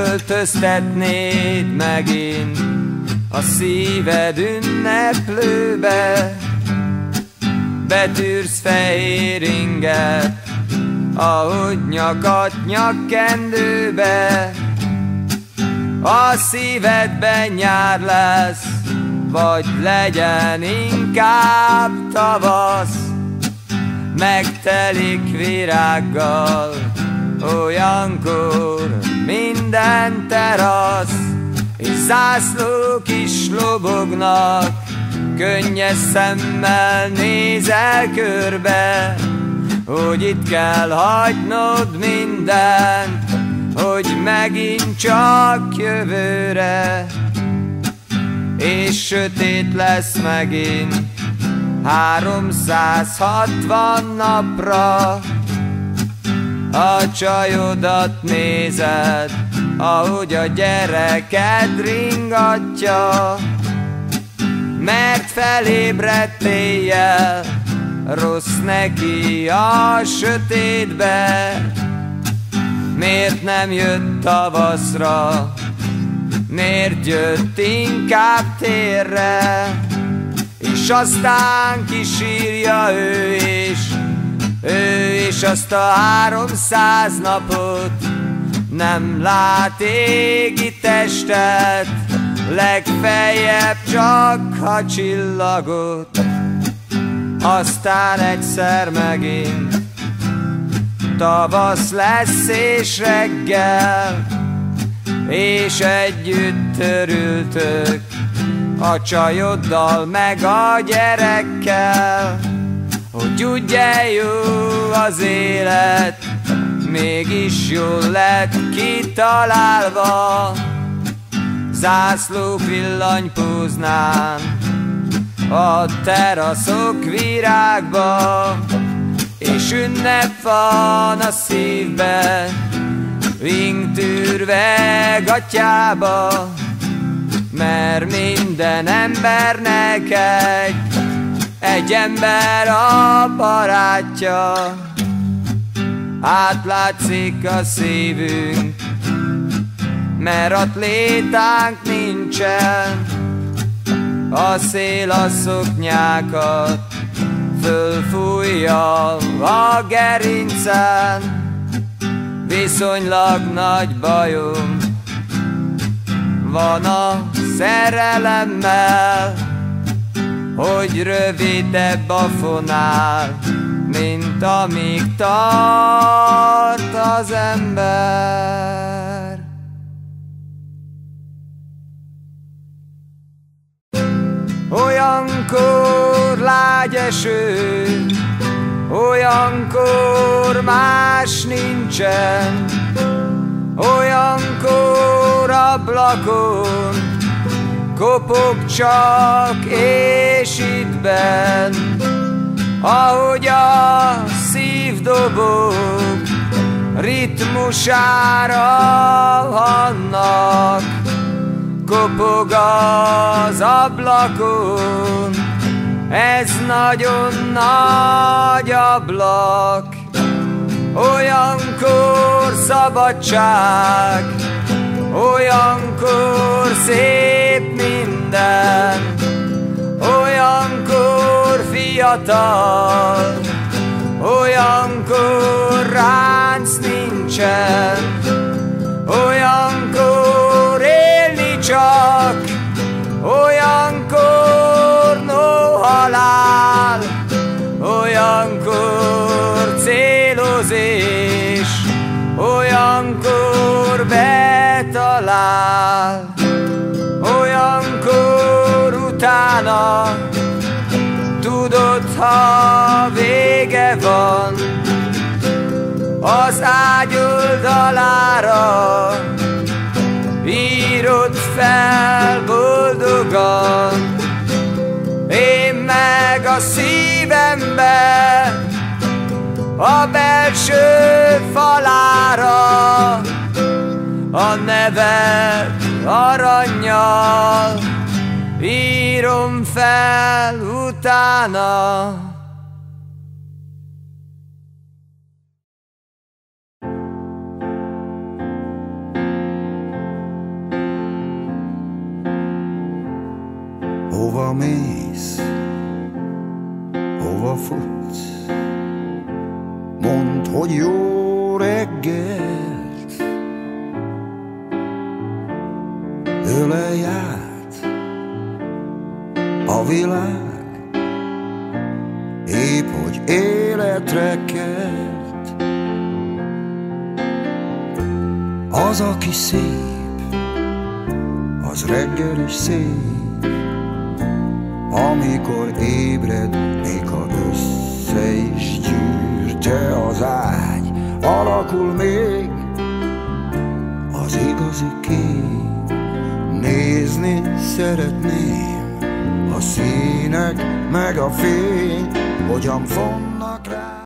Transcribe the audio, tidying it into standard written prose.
Költöztetnéd megint a szíved ünneplőbe, betűrsz fehér inget, ahogy nyakat nyakkendőbe. A szívedben nyár lesz, vagy legyen inkább tavasz, megtelik virággal olyankor minden terasz, és zászlók is lobognak, könnyes szemmel nézel körbe, hogy itt kell hagynod mindent, hogy megint csak jövőre. És sötét lesz megint 360 napra. A csajodat nézed, ahogy a gyereked ringatja, mert felébredt éjjel, rossz neki a sötétbe. Miért nem jött tavaszra, miért jött inkább térre? És aztán kisírja ő és azt a 300 napot, nem lát égi testet, legfeljebb csak ha csillagot. Aztán egyszer megint tavasz lesz és reggel, és együtt örültök a csajoddal meg a gyerekkel, hogy ugye jó az élet, mégis jól lett kitalálva. Zászlók villanypóznán, a teraszok virágba, és ünnep van a szívbe, vingtűrve gatyába, mert minden embernek egy ember a barátja. Átlátszik a szívünk, mert atlétánk nincsen, a szél a szoknyákat fölfújja a gerincen. Viszonylag nagy bajom van a szerelemmel, hogy rövidebb a fonál, mint amíg tart az ember. Olyankor lágy eső, olyankor más nincsen, olyankor ablakon kopog csak és itt benn, ahogy a szív dobog, ritmusára annak kopog az ablakon. Ez nagyon nagy ablak, olyankor szabadság, olyankor szép minden, olyankor fiatal, olyankor ránc nincsen, olyankor élni csak, olyankor no halál, olyankor célozés, olyankor betalál, olyankor utána tudod, ha vége van, az ágy oldalára írod fel boldogan. Én meg a szívembe, a belső falára a neved arannyal írom fel utána. Hova mész? Hova futsz? Mondd, hogy jó reggelt. Ölelj át a világ, épp hogy életre kelt. Az, aki szép, az reggel is szép, amikor ébred, még ha össze is gyűrte az ágy, alakul még az igazi kép. Nézni szeretném a színek meg a fény, hogyan fonnak rá.